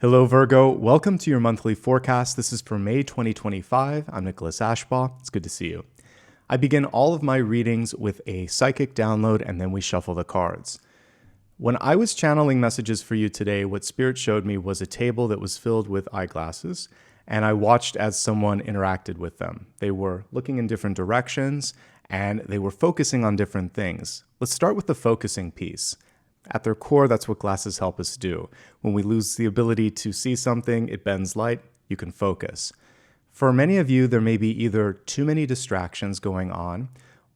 Hello, Virgo. Welcome to your monthly forecast. This is for May 2025. I'm Nicholas Ashbaugh. It's good to see you. I begin all of my readings with a psychic download, and then we shuffle the cards. When I was channeling messages for you today, what Spirit showed me was a table that was filled with eyeglasses, and I watched as someone interacted with them. They were looking in different directions, and they were focusing on different things. Let's start with the focusing piece. At their core, that's what glasses help us do. When we lose the ability to see something, it bends light, you can focus. For many of you, there may be either too many distractions going on,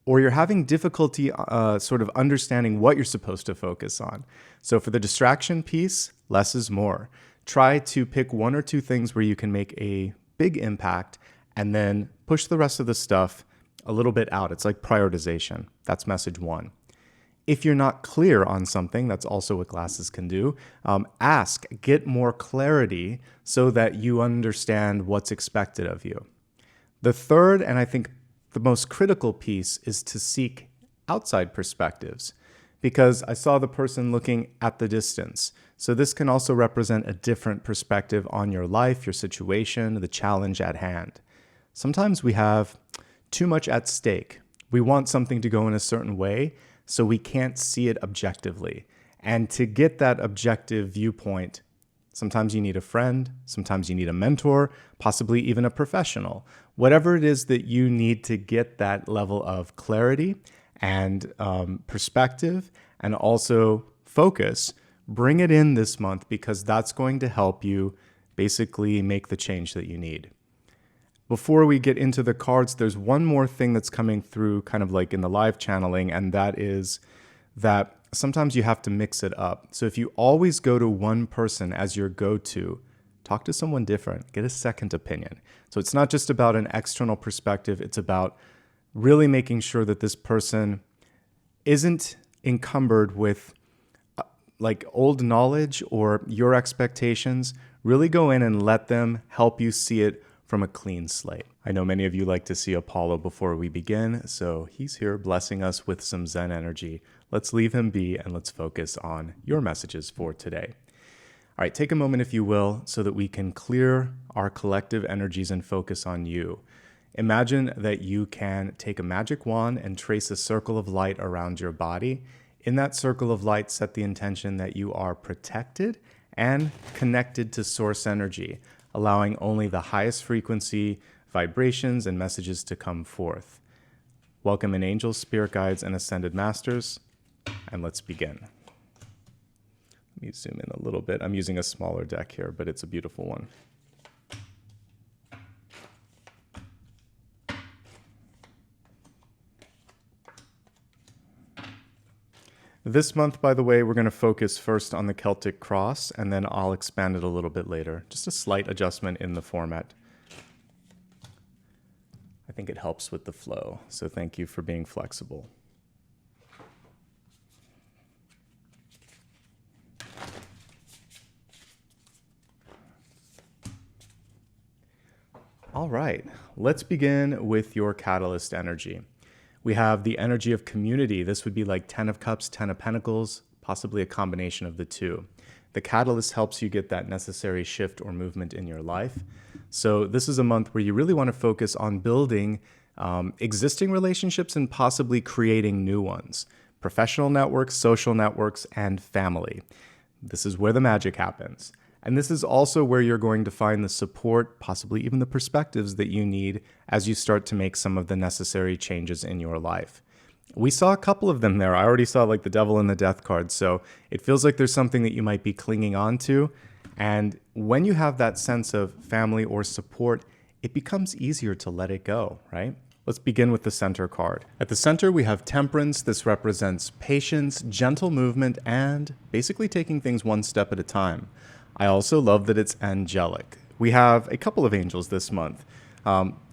or you're having difficulty sort of understanding what you're supposed to focus on. So for the distraction piece, less is more. Try to pick one or two things where you can make a big impact and then push the rest of the stuff a little bit out. It's like prioritization. That's message one. If you're not clear on something, that's also what glasses can do. Ask, get more clarity so that you understand what's expected of you. The third, and I think the most critical piece, is to seek outside perspectives, because I saw the person looking at the distance. So this can also represent a different perspective on your life, your situation, the challenge at hand. Sometimes we have too much at stake. We want something to go in a certain way, so we can't see it objectively. And to get that objective viewpoint, sometimes you need a friend, sometimes you need a mentor, possibly even a professional. Whatever it is that you need to get that level of clarity and perspective and also focus, bring it in this month, because that's going to help you basically make the change that you need. Before we get into the cards, there's one more thing that's coming through kind of like in the live channeling, and that is that sometimes you have to mix it up. So if you always go to one person as your go-to, talk to someone different, get a second opinion. So it's not just about an external perspective, it's about really making sure that this person isn't encumbered with like old knowledge or your expectations. Really go in and let them help you see it from a clean slate. I know many of you like to see Apollo before we begin, so he's here blessing us with some Zen energy. Let's leave him be and let's focus on your messages for today. All right, take a moment if you will, so that we can clear our collective energies and focus on you. Imagine that you can take a magic wand and trace a circle of light around your body. In that circle of light, set the intention that you are protected and connected to source energy, allowing only the highest frequency vibrations and messages to come forth. Welcome in angels, spirit guides, and ascended masters, and let's begin. Let me zoom in a little bit. I'm using a smaller deck here, but it's a beautiful one. This month, by the way, we're going to focus first on the Celtic Cross, and then I'll expand it a little bit later. Just a slight adjustment in the format. I think it helps with the flow, so thank you for being flexible. All right, let's begin with your catalyst energy. We have the energy of community. This would be like 10 of Cups, 10 of Pentacles, possibly a combination of the two. The catalyst helps you get that necessary shift or movement in your life. So this is a month where you really want to focus on building existing relationships and possibly creating new ones. Professional networks, social networks, and family. This is where the magic happens. And this is also where you're going to find the support, possibly even the perspectives that you need as you start to make some of the necessary changes in your life. We saw a couple of them there. I already saw like the Devil and the Death card. So it feels like there's something that you might be clinging on to. And when you have that sense of family or support, it becomes easier to let it go, right? Let's begin with the center card. At the center, we have Temperance. This represents patience, gentle movement, and basically taking things one step at a time. I also love that it's angelic. We have a couple of angels this month.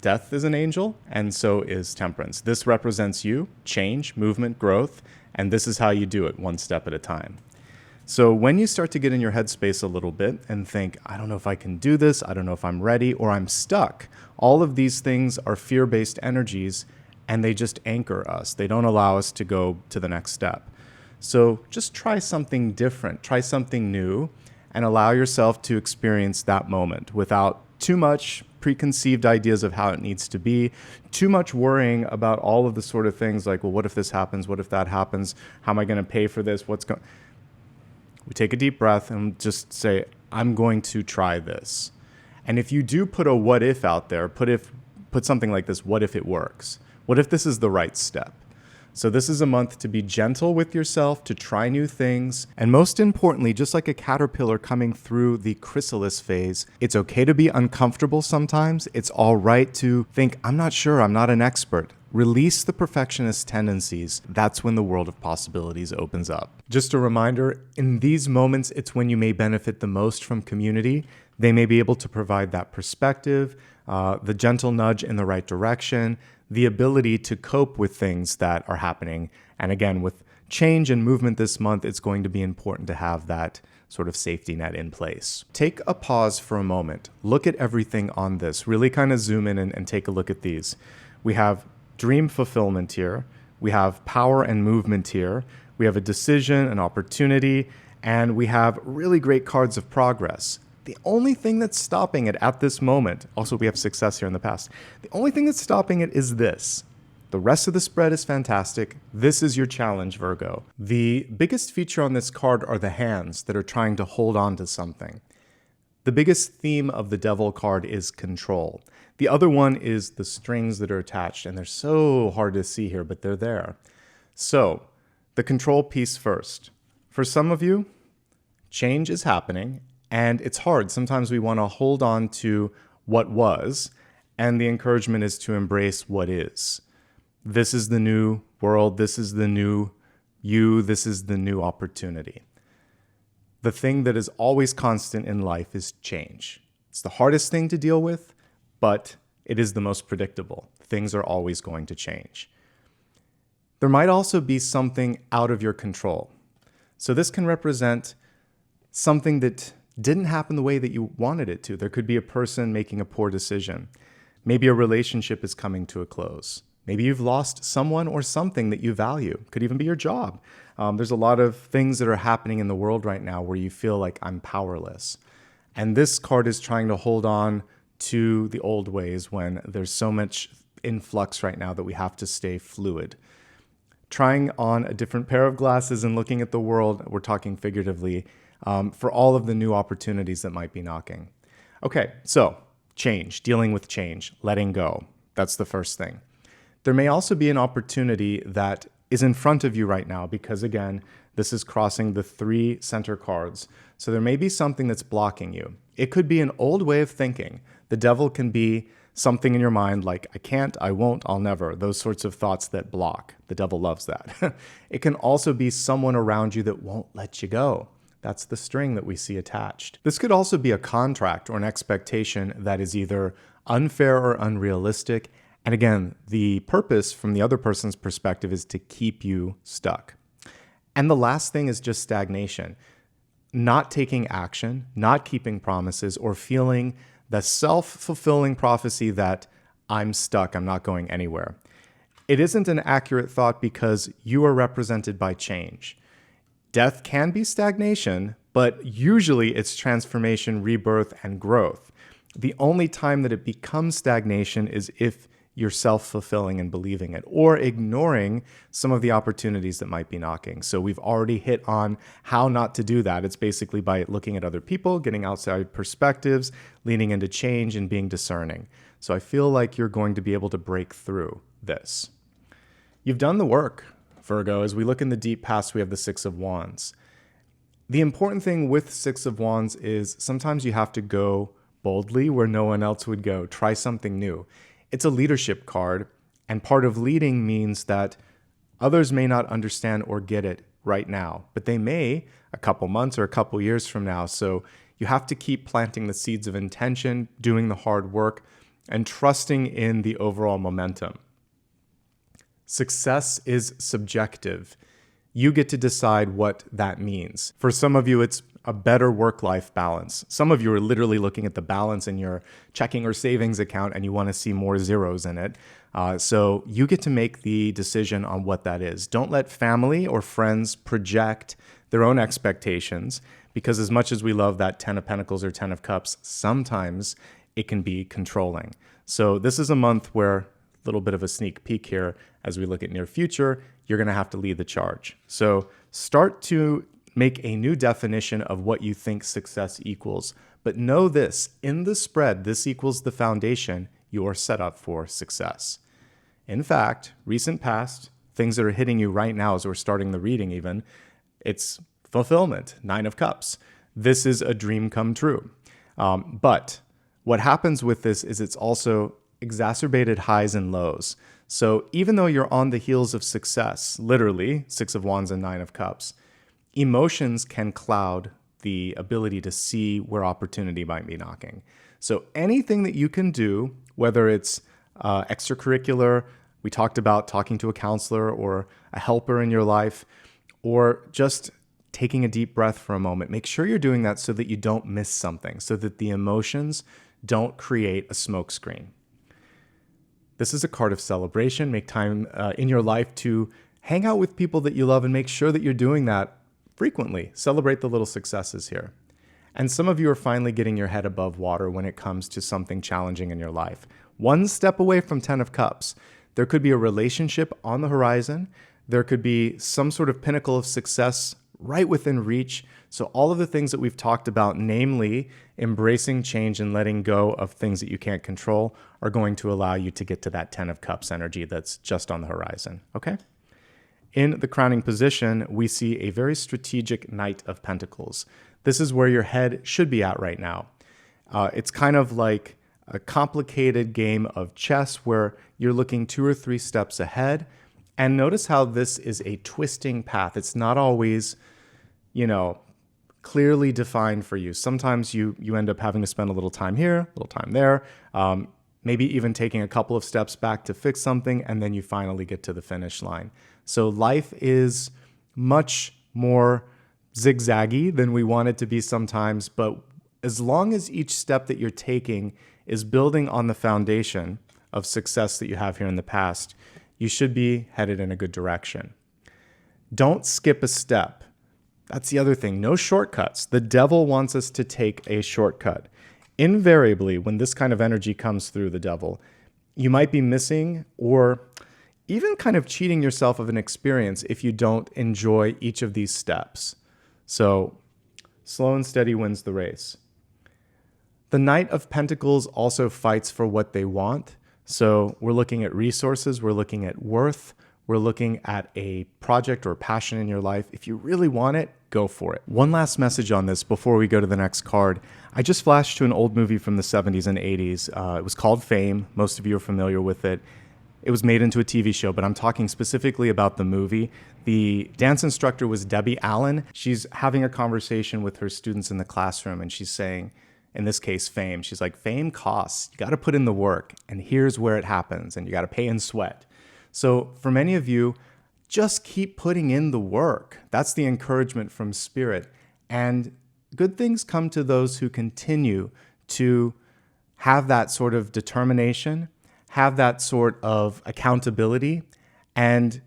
Death is an angel, and so is Temperance. This represents you, change, movement, growth, and this is how you do it, one step at a time. So when you start to get in your headspace a little bit and think, I don't know if I can do this, I don't know if I'm ready, or I'm stuck, all of these things are fear-based energies, and they just anchor us. They don't allow us to go to the next step. So just try something different, try something new, and allow yourself to experience that moment without too much preconceived ideas of how it needs to be, too much worrying about all of the sort of things like, well, what if this happens? What if that happens? How am I going to pay for this? We take a deep breath and just say, I'm going to try this. And if you do put a what if out there, put something like this, what if it works? What if this is the right step? So this is a month to be gentle with yourself, to try new things. And most importantly, just like a caterpillar coming through the chrysalis phase, it's okay to be uncomfortable sometimes. It's all right to think, I'm not sure, I'm not an expert. Release the perfectionist tendencies. That's when the world of possibilities opens up. Just a reminder, in these moments, it's when you may benefit the most from community. They may be able to provide that perspective, the gentle nudge in the right direction, the ability to cope with things that are happening. And again, with change and movement this month, it's going to be important to have that sort of safety net in place. Take a pause for a moment. Look at everything on this. Really kind of zoom in and take a look at these. We have dream fulfillment here. We have power and movement here. We have a decision, an opportunity, and we have really great cards of progress. The only thing that's stopping it at this moment, also we have success here in the past, the only thing that's stopping it is this. The rest of the spread is fantastic. This is your challenge, Virgo. The biggest feature on this card are the hands that are trying to hold on to something. The biggest theme of the Devil card is control. The other one is the strings that are attached, and they're so hard to see here, but they're there. So, the control piece first. For some of you, change is happening, and it's hard. Sometimes we want to hold on to what was, and the encouragement is to embrace what is. This is the new world. This is the new you. This is the new opportunity. The thing that is always constant in life is change. It's the hardest thing to deal with, but it is the most predictable. Things are always going to change. There might also be something out of your control. So this can represent something that didn't happen the way that you wanted it to. There could be a person making a poor decision. Maybe a relationship is coming to a close. Maybe you've lost someone or something that you value. Could even be your job. There's a lot of things that are happening in the world right now where you feel like I'm powerless. And this card is trying to hold on to the old ways when there's so much influx right now that we have to stay fluid. Trying on a different pair of glasses and looking at the world, we're talking figuratively, for all of the new opportunities that might be knocking. Okay, so change, dealing with change, letting go. That's the first thing. There may also be an opportunity that is in front of you right now because, again, this is crossing the 3 center cards. So there may be something that's blocking you. It could be an old way of thinking. The Devil can be something in your mind like, I can't, I won't, I'll never. Those sorts of thoughts that block. The Devil loves that. It can also be someone around you that won't let you go. That's the string that we see attached. This could also be a contract or an expectation that is either unfair or unrealistic. And again, the purpose from the other person's perspective is to keep you stuck. And the last thing is just stagnation. Not taking action, not keeping promises, or feeling the self-fulfilling prophecy that I'm stuck, I'm not going anywhere. It isn't an accurate thought because you are represented by change. Death can be stagnation, but usually it's transformation, rebirth, and growth. The only time that it becomes stagnation is if you're self-fulfilling and believing it, or ignoring some of the opportunities that might be knocking. So we've already hit on how not to do that. It's basically by looking at other people, getting outside perspectives, leaning into change, and being discerning. So I feel like you're going to be able to break through this. You've done the work, Virgo. As we look in the deep past, we have the 6 of Wands. The important thing with 6 of Wands is sometimes you have to go boldly where no one else would go. Try something new. It's a leadership card, and part of leading means that others may not understand or get it right now, but they may a couple months or a couple years from now. So you have to keep planting the seeds of intention, doing the hard work, and trusting in the overall momentum. Success is subjective. You get to decide what that means. For some of you, it's a better work-life balance. Some of you are literally looking at the balance in your checking or savings account and you want to see more zeros in it. So you get to make the decision on what that is. Don't let family or friends project their own expectations, because as much as we love that 10 of Pentacles or 10 of Cups, sometimes it can be controlling. So this is a month where, a little bit of a sneak peek here, as we look at near future, you're going to have to lead the charge. So start to make a new definition of what you think success equals. But know this, in the spread, this equals the foundation you are set up for success. In fact, recent past, things that are hitting you right now as we're starting the reading even, it's fulfillment, 9 of Cups. This is a dream come true. But what happens with this is it's also exacerbated highs and lows. So even though you're on the heels of success, literally 6 of Wands and 9 of Cups, emotions can cloud the ability to see where opportunity might be knocking. So anything that you can do, whether it's extracurricular, we talked about talking to a counselor or a helper in your life, or just taking a deep breath for a moment, make sure you're doing that so that you don't miss something, so that the emotions don't create a smokescreen. This is a card of celebration. Make time in your life to hang out with people that you love and make sure that you're doing that frequently. Celebrate the little successes here. And some of you are finally getting your head above water when it comes to something challenging in your life. One step away from 10 of Cups. There could be a relationship on the horizon. There could be some sort of pinnacle of success right within reach. So all of the things that we've talked about, namely embracing change and letting go of things that you can't control, are going to allow you to get to that 10 of Cups energy that's just on the horizon, okay? In the crowning position, we see a very strategic Knight of Pentacles. This is where your head should be at right now. It's kind of like a complicated game of chess where you're looking 2 or 3 steps ahead. And notice how this is a twisting path. It's not always, clearly defined for you. Sometimes you end up having to spend a little time here, a little time there, maybe even taking a couple of steps back to fix something, and then you finally get to the finish line. So life is much more zigzaggy than we want it to be sometimes, but as long as each step that you're taking is building on the foundation of success that you have here in the past, you should be headed in a good direction. Don't skip a step. That's the other thing. No shortcuts. The devil wants us to take a shortcut. Invariably, when this kind of energy comes through the devil, you might be missing or even kind of cheating yourself of an experience if you don't enjoy each of these steps. So slow and steady wins the race. The Knight of Pentacles also fights for what they want. So we're looking at resources, we're looking at worth, we're looking at a project or passion in your life. If you really want it, go for it. One last message on this before we go to the next card. I just flashed to an old movie from the 70s and 80s. It was called Fame. Most of you are familiar with it. It was made into a TV show, but I'm talking specifically about the movie. The dance instructor was Debbie Allen. She's having a conversation with her students in the classroom, and she's saying, in this case, fame. She's like, fame costs. You got to put in the work, and here's where it happens, and you got to pay in sweat. So for many of you, just keep putting in the work. That's the encouragement from Spirit. And good things come to those who continue to have that sort of determination, have that sort of accountability, and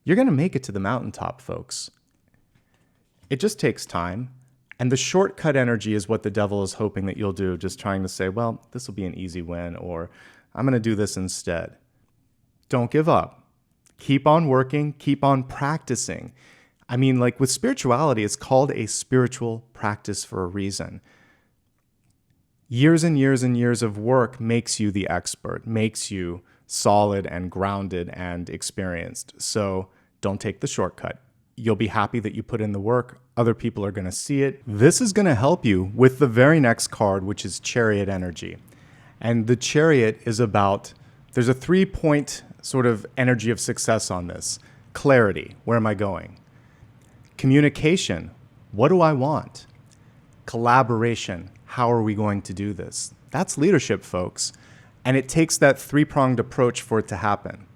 you're going to make it to the mountaintop, folks. It just takes time. And the shortcut energy is what the devil is hoping that you'll do, just trying to say, well, this will be an easy win, or I'm going to do this instead. Don't give up. Keep on working. Keep on practicing. I mean, like with spirituality, it's called a spiritual practice for a reason. Years and years and years of work makes you the expert, makes you solid and grounded and experienced. So don't take the shortcut. You'll be happy that you put in the work. Other people are going to see it. This is going to help you with the very next card, which is Chariot energy. And the Chariot is about, there's a 3-point sort of energy of success on this. Clarity, where am I going? Communication, what do I want? Collaboration, how are we going to do this? That's leadership, folks. And it takes that 3-pronged approach for it to happen.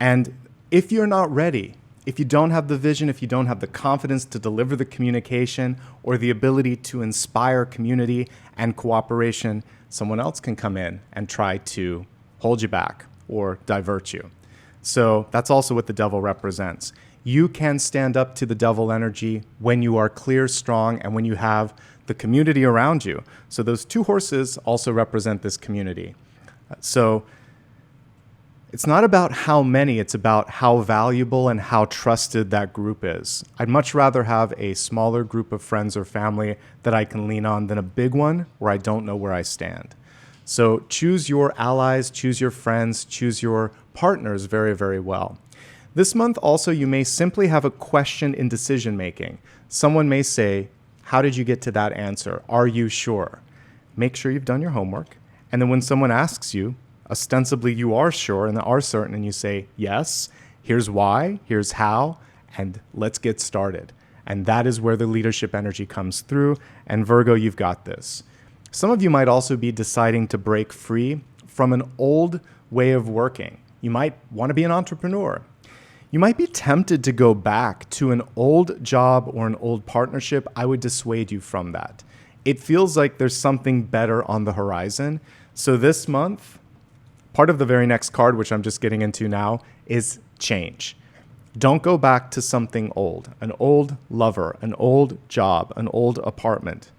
And if you're not ready, if you don't have the vision, if you don't have the confidence to deliver the communication or the ability to inspire community and cooperation, someone else can come in and try to hold you back or divert you. So that's also what the devil represents. You can stand up to the devil energy when you are clear, strong, and when you have the community around you. So those two horses also represent this community. So it's not about how many, it's about how valuable and how trusted that group is. I'd much rather have a smaller group of friends or family that I can lean on than a big one where I don't know where I stand. So choose your allies, choose your friends, choose your partners very, very well. This month also, you may simply have a question in decision making. Someone may say, how did you get to that answer? Are you sure? Make sure you've done your homework. And then when someone asks you, ostensibly you are sure and are certain, and you say, yes, here's why, here's how, and let's get started. And that is where the leadership energy comes through. And Virgo, you've got this. Some of you might also be deciding to break free from an old way of working. You might want to be an entrepreneur. You might be tempted to go back to an old job or an old partnership. I would dissuade you from that. It feels like there's something better on the horizon. So this month, part of the very next card, which I'm just getting into now, is change. Don't go back to something old, an old lover, an old job, an old apartment.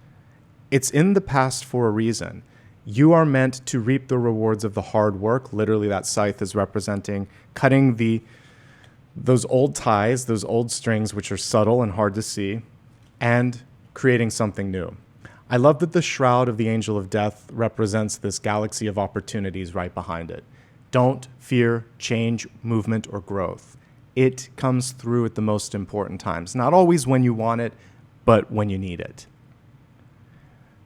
It's in the past for a reason. You are meant to reap the rewards of the hard work. Literally, that scythe is representing cutting those old ties, those old strings, which are subtle and hard to see, and creating something new. I love that the shroud of the angel of death represents this galaxy of opportunities right behind it. Don't fear change, movement, or growth. It comes through at the most important times. Not always when you want it, but when you need it.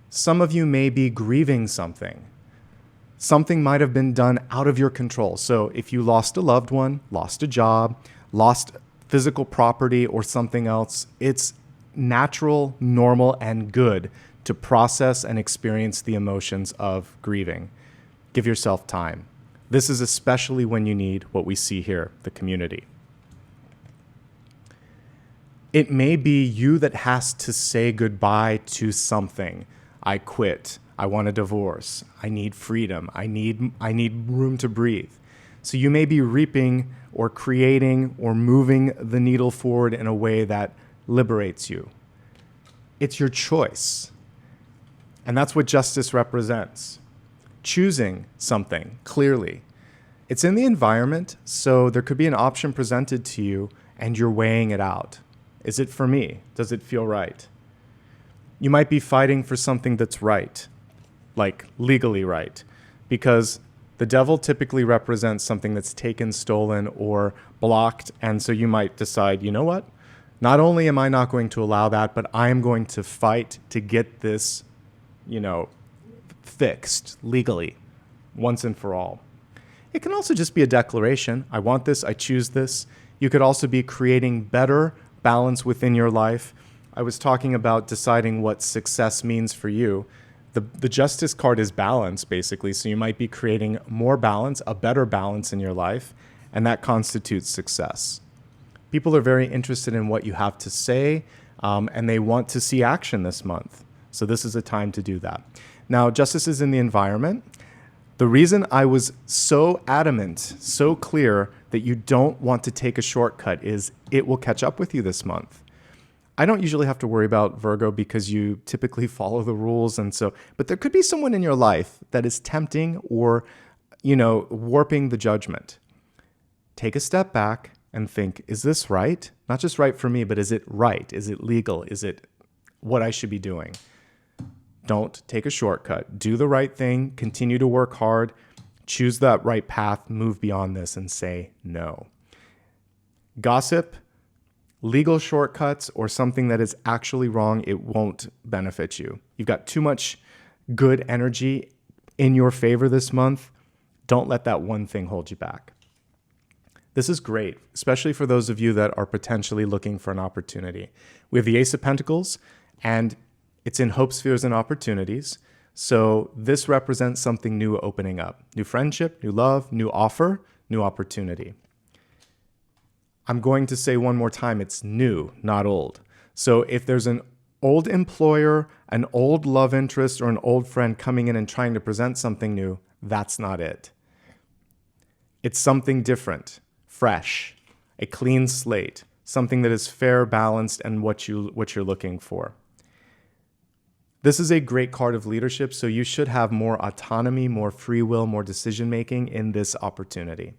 Some of you may be grieving something. Something might have been done out of your control. So if you lost a loved one, lost a job, lost physical property or something else, it's natural, normal, and good to process and experience the emotions of grieving. Give yourself time. This is especially when you need what we see here, the community. It may be you that has to say goodbye to something. I quit. I want a divorce. I need freedom. I need room to breathe. So you may be reaping or creating or moving the needle forward in a way that liberates you. It's your choice. And that's what justice represents. Choosing something clearly. It's in the environment, so there could be an option presented to you and you're weighing it out. Is it for me? Does it feel right? You might be fighting for something that's right, like legally right, because the devil typically represents something that's taken, stolen, or blocked. And so you might decide, you know what? Not only am I not going to allow that, but I am going to fight to get this, fixed legally once and for all. It can also just be a declaration. I want this. I choose this. You could also be creating better balance within your life. I was talking about deciding what success means for you. The justice card is balance, basically. So you might be creating more balance, a better balance in your life, and that constitutes success. People are very interested in what you have to say, and they want to see action this month. So this is a time to do that. Now, justice is in the environment. The reason I was so adamant, so clear that you don't want to take a shortcut is it will catch up with you this month. I don't usually have to worry about Virgo because you typically follow the rules. But there could be someone in your life that is tempting or, warping the judgment. Take a step back and think, is this right? Not just right for me, but is it right? Is it legal? Is it what I should be doing? Don't take a shortcut. Do the right thing. Continue to work hard. Choose that right path. Move beyond this and say no. Gossip, legal shortcuts, or something that is actually wrong, it won't benefit you. You've got too much good energy in your favor this month. Don't let that one thing hold you back. This is great, especially for those of you that are potentially looking for an opportunity. We have the Ace of Pentacles, and it's in hope spheres and opportunities. So this represents something new opening up. New friendship, new love, new offer, new opportunity. I'm going to say one more time, it's new, not old. So if there's an old employer, an old love interest, or an old friend coming in and trying to present something new, that's not it. It's something different, fresh, a clean slate, something that is fair, balanced, and what you're looking for. This is a great card of leadership, so you should have more autonomy, more free will, more decision-making in this opportunity.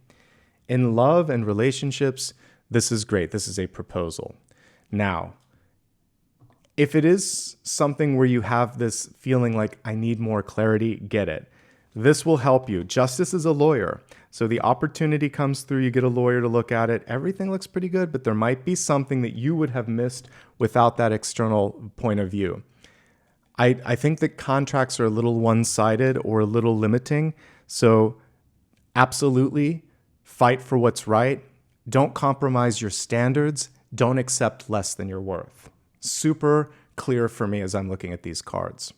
In love and relationships, this is great. This is a proposal. Now, if it is something where you have this feeling like, I need more clarity, get it. This will help you. Justice is a lawyer. So the opportunity comes through, you get a lawyer to look at it. Everything looks pretty good, but there might be something that you would have missed without that external point of view. I think that contracts are a little one-sided or a little limiting. So absolutely fight for what's right. Don't compromise your standards. Don't accept less than your worth. Super clear for me as I'm looking at these cards.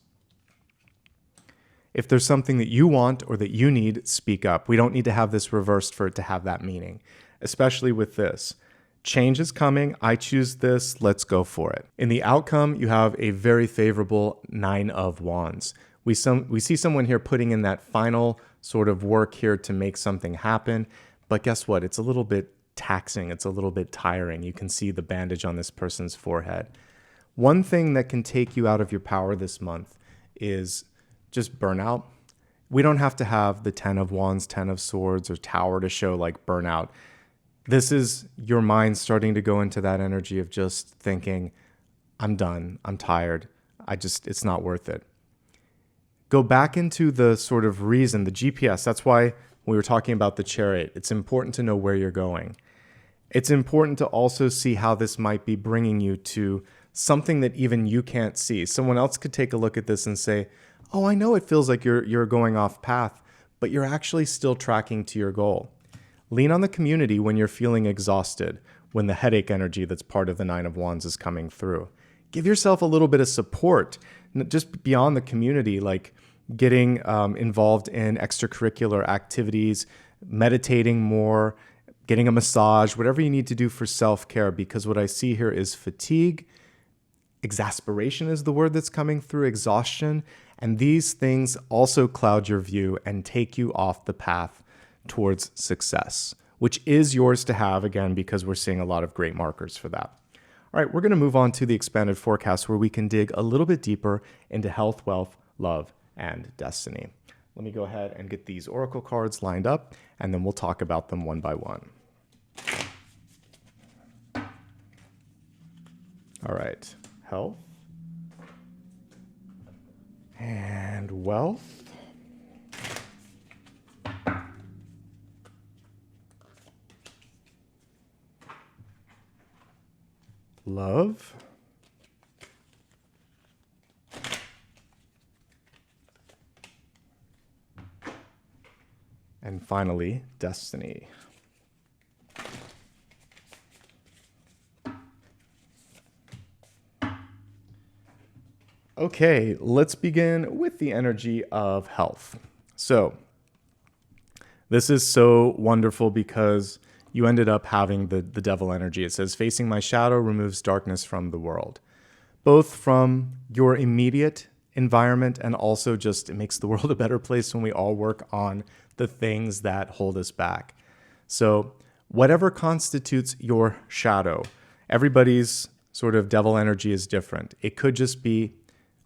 If there's something that you want or that you need, speak up. We don't need to have this reversed for it to have that meaning, especially with this. Change is coming. I choose this. Let's go for it. In the outcome, you have a very favorable 9 of Wands. We see someone here putting in that final sort of work here to make something happen. But guess what? It's a little bit taxing. It's a little bit tiring. You can see the bandage on this person's forehead. One thing that can take you out of your power this month is just burnout. We don't have to have the 10 of Wands, 10 of Swords, or Tower to show like burnout. This is your mind starting to go into that energy of just thinking, I'm done, I'm tired, it's not worth it. Go back into the sort of reason, the GPS. That's why we were talking about the Chariot. It's important to know where you're going. It's important to also see how this might be bringing you to something that even you can't see. Someone else could take a look at this and say, oh, I know it feels like you're going off path, but you're actually still tracking to your goal. Lean on the community when you're feeling exhausted, when the headache energy that's part of the 9 of Wands is coming through. Give yourself a little bit of support, just beyond the community, like getting involved in extracurricular activities, meditating more, getting a massage, whatever you need to do for self-care, because what I see here is fatigue, exasperation is the word that's coming through, exhaustion, and these things also cloud your view and take you off the path towards success, which is yours to have, again, because we're seeing a lot of great markers for that. All right, we're going to move on to the expanded forecast where we can dig a little bit deeper into health, wealth, love, and destiny. Let me go ahead and get these oracle cards lined up, and then we'll talk about them one by one. All right, health and wealth. Love. And finally, destiny. Okay, let's begin with the energy of health. So, this is so wonderful because you ended up having the devil energy. It says, facing my shadow removes darkness from the world, both from your immediate environment and also just it makes the world a better place when we all work on the things that hold us back. So whatever constitutes your shadow, everybody's sort of devil energy is different. It could just be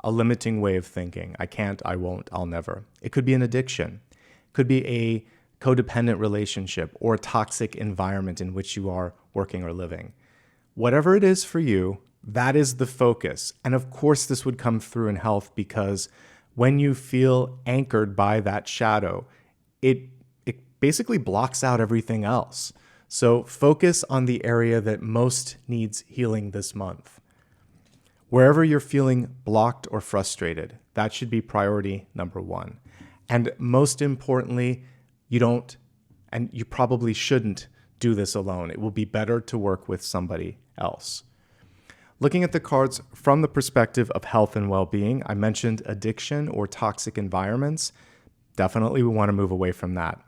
a limiting way of thinking. I can't, I won't, I'll never. It could be an addiction. It could be a codependent relationship or a toxic environment in which you are working or living. Whatever it is for you, that is the focus. And of course, this would come through in health because when you feel anchored by that shadow, it basically blocks out everything else. So focus on the area that most needs healing this month. Wherever you're feeling blocked or frustrated, that should be priority number one. And most importantly, you don't, and you probably shouldn't do this alone. It will be better to work with somebody else. Looking at the cards from the perspective of health and well-being, I mentioned addiction or toxic environments. Definitely we want to move away from that.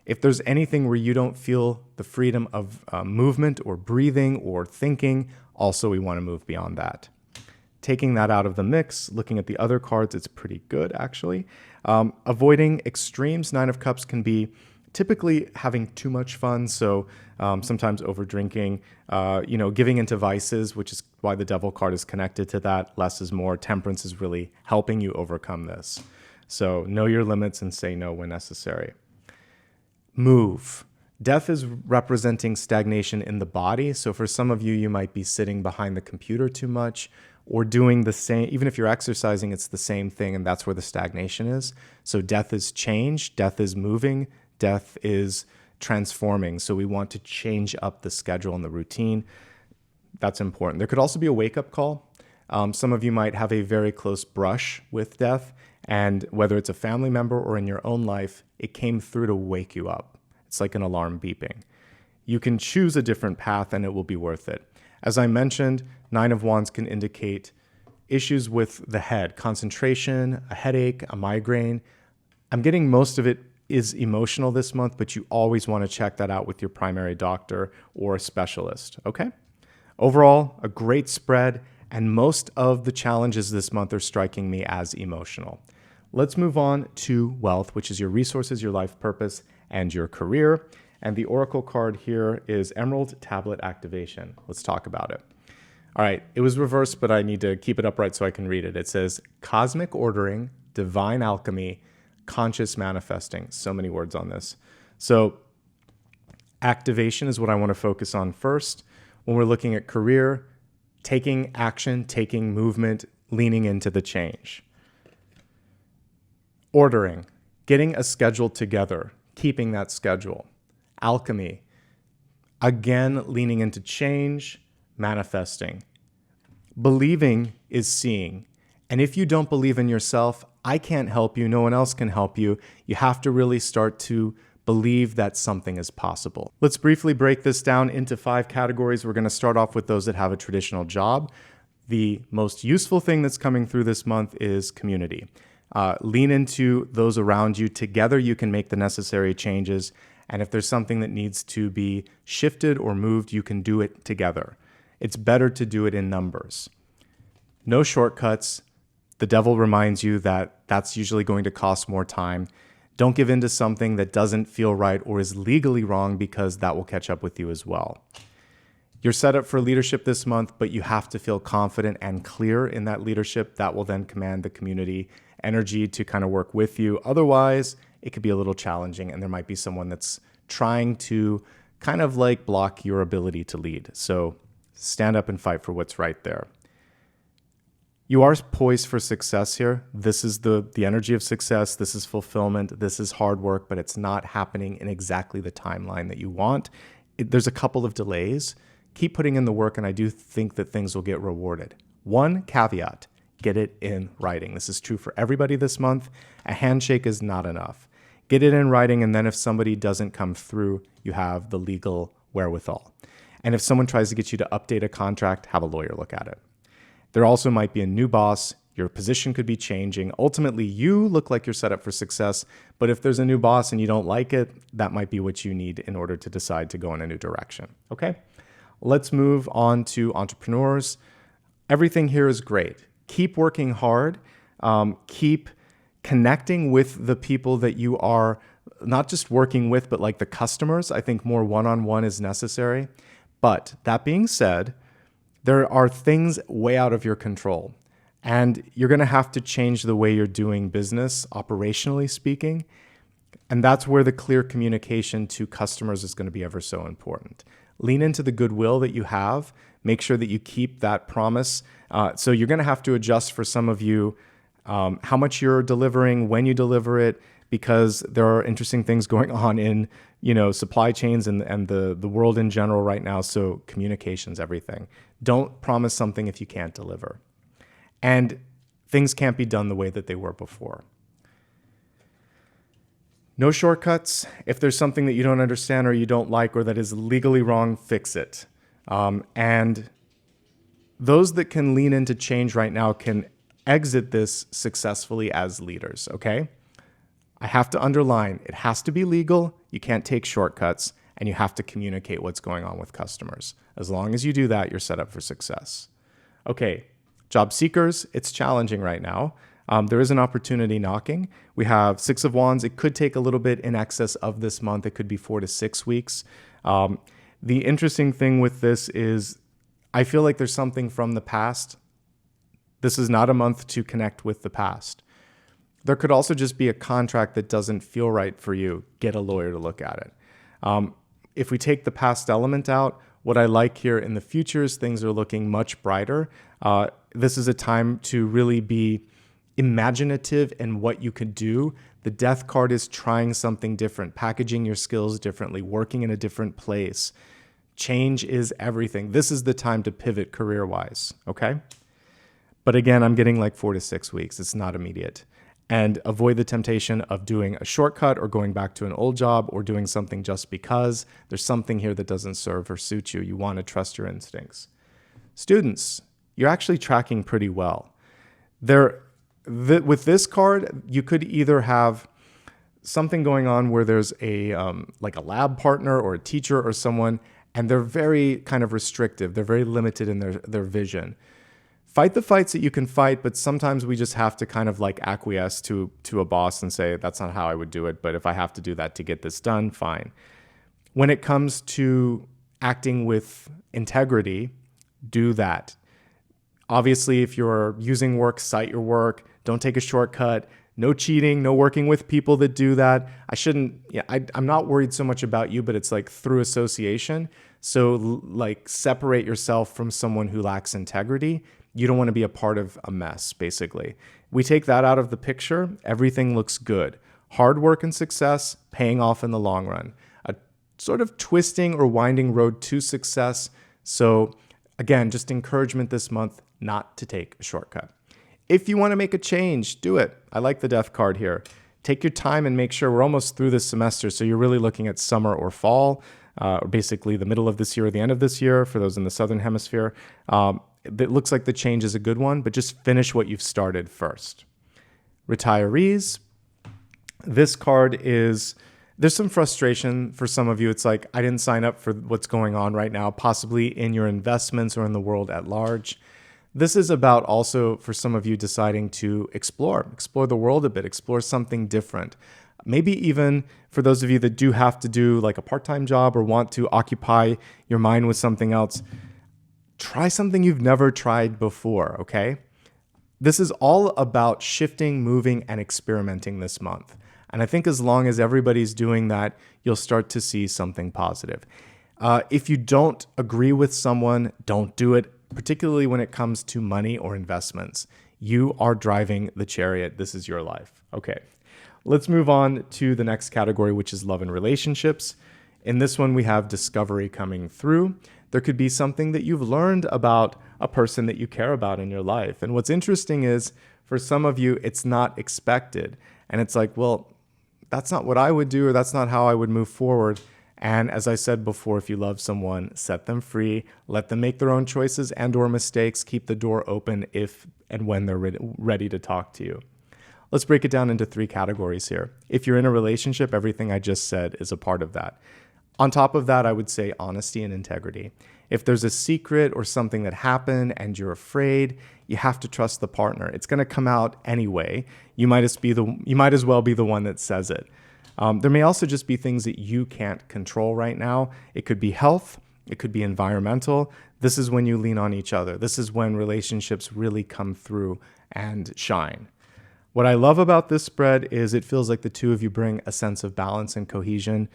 If there's anything where you don't feel the freedom of movement or breathing or thinking, also we want to move beyond that. Taking that out of the mix, looking at the other cards, it's pretty good actually. Avoiding extremes. 9 of Cups can be typically having too much fun. So sometimes over drinking, giving into vices, which is why the devil card is connected to that. Less is more. Temperance is really helping you overcome this. So know your limits and say no when necessary. Move. Death is representing stagnation in the body. So for some of you, you might be sitting behind the computer too much or doing the same. Even if you're exercising, it's the same thing, and that's where the stagnation is. So death is change, death is moving, death is transforming. So we want to change up the schedule and the routine. That's important. There could also be a wake-up call. Some of you might have a very close brush with death, and whether it's a family member or in your own life, it came through to wake you up. It's like an alarm beeping. You can choose a different path and it will be worth it. As I mentioned, 9 of Wands can indicate issues with the head, concentration, a headache, a migraine. I'm getting most of it is emotional this month, but you always want to check that out with your primary doctor or a specialist, okay? Overall, a great spread, and most of the challenges this month are striking me as emotional. Let's move on to wealth, which is your resources, your life purpose, and your career. And the oracle card here is Emerald Tablet Activation. Let's talk about it. All right, it was reversed, but I need to keep it upright so I can read it. It says cosmic ordering, divine alchemy, conscious manifesting. So many words on this. So activation is what I want to focus on first. When we're looking at career, taking action, taking movement, leaning into the change. Ordering, getting a schedule together, keeping that schedule. Alchemy, again, leaning into change, manifesting. Believing is seeing. And if you don't believe in yourself, I can't help you. No one else can help you. You have to really start to believe that something is possible. Let's briefly break this down into 5 categories. We're going to start off with those that have a traditional job. The most useful thing that's coming through this month is community. Lean into those around you. Together, you can make the necessary changes. And if there's something that needs to be shifted or moved, you can do it together. It's better to do it in numbers. No shortcuts. The devil reminds you that that's usually going to cost more time. Don't give in to something that doesn't feel right or is legally wrong, because that will catch up with you as well. You're set up for leadership this month, but you have to feel confident and clear in that leadership. That will then command the community energy to kind of work with you. Otherwise, it could be a little challenging, and there might be someone that's trying to kind of like block your ability to lead. So stand up and fight for what's right there. You are poised for success here. This is the energy of success. This is fulfillment. This is hard work, but it's not happening in exactly the timeline that you want. There's a couple of delays. Keep putting in the work, and I do think that things will get rewarded. One caveat, get it in writing. This is true for everybody this month. A handshake is not enough. Get it in writing, and then if somebody doesn't come through, you have the legal wherewithal. And if someone tries to get you to update a contract, have a lawyer look at it. There also might be a new boss. Your position could be changing. Ultimately, you look like you're set up for success, but if there's a new boss and you don't like it, that might be what you need in order to decide to go in a new direction, okay? Let's move on to entrepreneurs. Everything here is great. Keep working hard. Keep connecting with the people that you are not just working with, but like the customers. I think more one-on-one is necessary. But that being said, there are things way out of your control, and you're going to have to change the way you're doing business, operationally speaking. And that's where the clear communication to customers is going to be ever so important. Lean into the goodwill that you have. Make sure that you keep that promise. So you're going to have to adjust for some of you how much you're delivering, when you deliver it, because there are interesting things going on in supply chains and the world in general right now. So communication's everything. Don't promise something if you can't deliver. And things can't be done the way that they were before. No shortcuts. If there's something that you don't understand or you don't like or that is legally wrong, fix it. And those that can lean into change right now can exit this successfully as leaders, okay? I have to underline, it has to be legal, you can't take shortcuts, and you have to communicate what's going on with customers. As long as you do that, you're set up for success. Okay, job seekers, it's challenging right now. There is an opportunity knocking. We have Six of Wands. It could take a little bit in excess of this month. It could be 4 to 6 weeks. The interesting thing with this is I feel like there's something from the past. This is not a month to connect with the past. There could also just be a contract that doesn't feel right for you. Get a lawyer to look at it. If we take the past element out, what I like here in the future is things are looking much brighter. This is a time to really be imaginative in what you could do. The Death card is trying something different, packaging your skills differently, working in a different place. Change is everything. This is the time to pivot career-wise, okay? But again, I'm getting like 4 to 6 weeks. It's not immediate. And avoid the temptation of doing a shortcut or going back to an old job or doing something just because there's something here that doesn't serve or suit you. You want to trust your instincts. Students, you're actually tracking pretty well. With this card, you could either have something going on where there's like a lab partner or a teacher or someone, and they're very kind of restrictive. They're very limited in their vision. Fight the fights that you can fight, but sometimes we just have to kind of like acquiesce to a boss and say, that's not how I would do it, but if I have to do that to get this done, fine. When it comes to acting with integrity, do that. Obviously, if you're using work, cite your work. Don't take a shortcut. No cheating, no working with people that do that. I'm not worried so much about you, but it's like through association. So like separate yourself from someone who lacks integrity. You don't want to be a part of a mess, basically. We take that out of the picture, everything looks good. Hard work and success paying off in the long run. A sort of twisting or winding road to success. So again, just encouragement this month not to take a shortcut. If you want to make a change, do it. I like the Death card here. Take your time and make sure we're almost through this semester. So you're really looking at summer or fall, or basically the middle of this year or the end of this year for those in the Southern Hemisphere. It looks like the change is a good one, but just finish what you've started first. Retirees, this card is, there's some frustration for some of you. It's like, I didn't sign up for what's going on right now, possibly in your investments or in the world at large. This is about also for some of you deciding to explore the world a bit, explore something different. Maybe even for those of you that do have to do like a part-time job or want to occupy your mind with something else, try something you've never tried before, okay? This is all about shifting, moving, and experimenting this month. And I think as long as everybody's doing that, you'll start to see something positive. If you don't agree with someone, don't do it, particularly when it comes to money or investments. You are driving the chariot. This is your life. Okay, let's move on to the next category, which is love and relationships. In this one, we have discovery coming through. There could be something that you've learned about a person that you care about in your life. And what's interesting is, for some of you, it's not expected. And it's like, well, that's not what I would do, or that's not how I would move forward. And as I said before, if you love someone, set them free, let them make their own choices and or mistakes, keep the door open if and when they're ready to talk to you. Let's break it down into 3 categories here. If you're in a relationship, everything I just said is a part of that. On top of that, I would say honesty and integrity. If there's a secret or something that happened and you're afraid, you have to trust the partner. It's going to come out anyway. You might as well be the one that says it. There may also just be things that you can't control right now. It could be health. It could be environmental. This is when you lean on each other. This is when relationships really come through and shine. What I love about this spread is it feels like the two of you bring a sense of balance and cohesion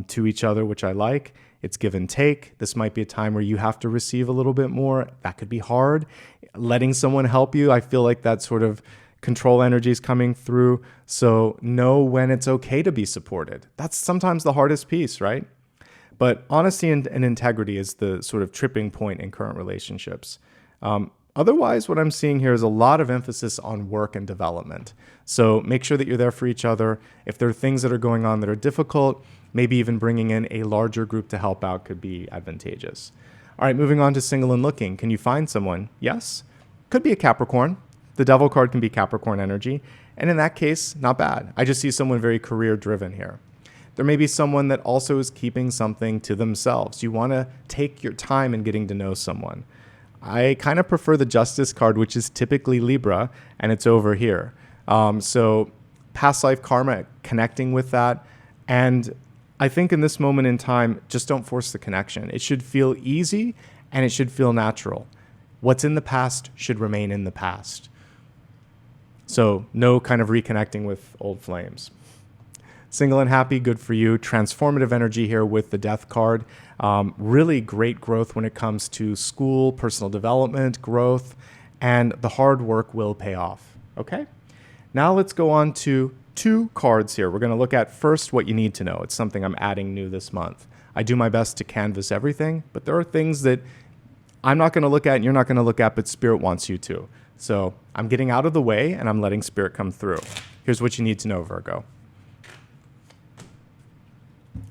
to each other, which I like. It's give and take. This might be a time where you have to receive a little bit more. That could be hard. Letting someone help you, I feel like that sort of control energy is coming through. So know when it's okay to be supported. That's sometimes the hardest piece, right? But honesty and integrity is the sort of tripping point in current relationships. Otherwise, what I'm seeing here is a lot of emphasis on work and development. So make sure that you're there for each other. If there are things that are going on that are difficult, maybe even bringing in a larger group to help out could be advantageous. All right, moving on to single and looking. Can you find someone? Yes. Could be a Capricorn. The Devil card can be Capricorn energy. And in that case, not bad. I just see someone very career driven here. There may be someone that also is keeping something to themselves. You want to take your time in getting to know someone. I kind of prefer the Justice card, which is typically Libra, and it's over here. So past life karma, connecting with that. And I think in this moment in time, just don't force the connection. It should feel easy and it should feel natural. What's in the past should remain in the past. So no kind of reconnecting with old flames. Single and happy, good for you. Transformative energy here with the Death card. Really great growth when it comes to school, personal development, growth, and the hard work will pay off. Okay? Now let's go on to 2 cards here. We're going to look at first what you need to know. It's something I'm adding new this month. I do my best to canvas everything, but there are things that I'm not going to look at and you're not going to look at, but Spirit wants you to. So I'm getting out of the way and I'm letting Spirit come through. Here's what you need to know, Virgo.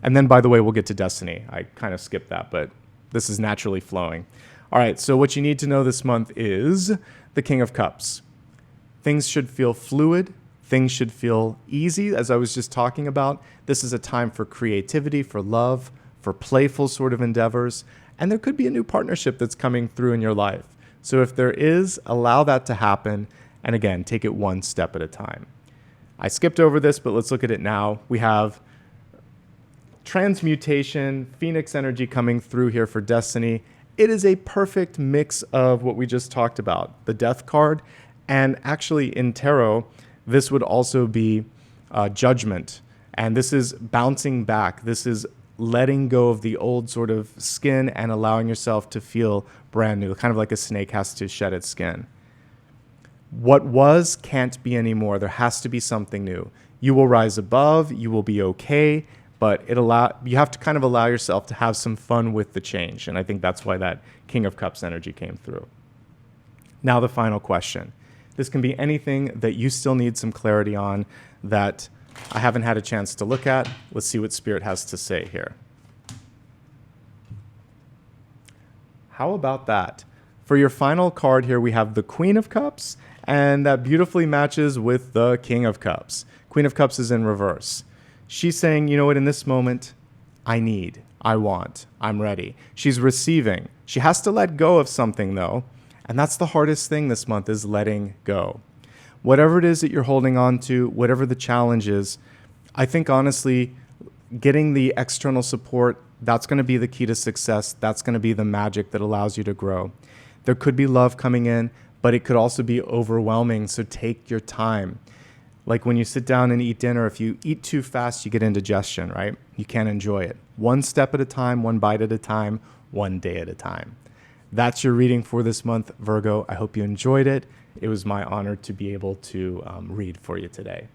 And then, by the way, we'll get to Destiny. I kind of skipped that, but this is naturally flowing. All right, so what you need to know this month is the King of Cups. Things should feel fluid. Things should feel easy, as I was just talking about. This is a time for creativity, for love, for playful sort of endeavors. And there could be a new partnership that's coming through in your life. So if there is, allow that to happen. And again, take it one step at a time. I skipped over this, but let's look at it now. We have transmutation, Phoenix energy coming through here for Destiny. It is a perfect mix of what we just talked about, the Death card. And actually in Tarot, this would also be Judgment. And this is bouncing back. This is letting go of the old sort of skin and allowing yourself to feel brand new, kind of like a snake has to shed its skin. What was can't be anymore. There has to be something new. You will rise above, you will be okay, but you have to kind of allow yourself to have some fun with the change. And I think that's why that King of Cups energy came through. Now the final question. This can be anything that you still need some clarity on that I haven't had a chance to look at. Let's see what Spirit has to say here. How about that? For your final card here, we have the Queen of Cups, and that beautifully matches with the King of Cups. Queen of Cups is in reverse. She's saying, you know what, in this moment, I need, I want, I'm ready. She's receiving. She has to let go of something, though, and that's the hardest thing this month is letting go. Whatever it is that you're holding on to, whatever the challenge is, I think honestly, getting the external support, that's going to be the key to success. That's going to be the magic that allows you to grow. There could be love coming in, but it could also be overwhelming. So take your time. Like when you sit down and eat dinner, if you eat too fast, you get indigestion, right? You can't enjoy it. One step at a time, one bite at a time, one day at a time. That's your reading for this month, Virgo. I hope you enjoyed it. It was my honor to be able to read for you today.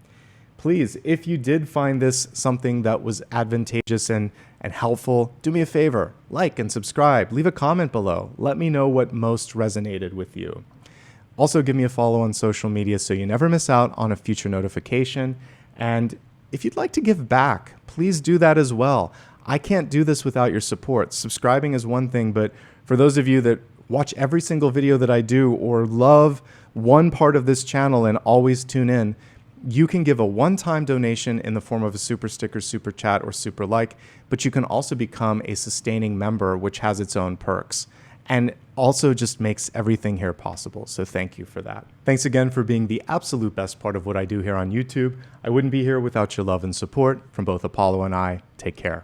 Please, if you did find this something that was advantageous and helpful, do me a favor, like and subscribe, leave a comment below. Let me know what most resonated with you. Also, give me a follow on social media so you never miss out on a future notification. And if you'd like to give back, please do that as well. I can't do this without your support. Subscribing is one thing, but for those of you that watch every single video that I do or love one part of this channel and always tune in, you can give a one-time donation in the form of a super sticker, super chat, or super like, but you can also become a sustaining member, which has its own perks and also just makes everything here possible. So thank you for that. Thanks again for being the absolute best part of what I do here on YouTube. I wouldn't be here without your love and support from both Apollo and I. Take care.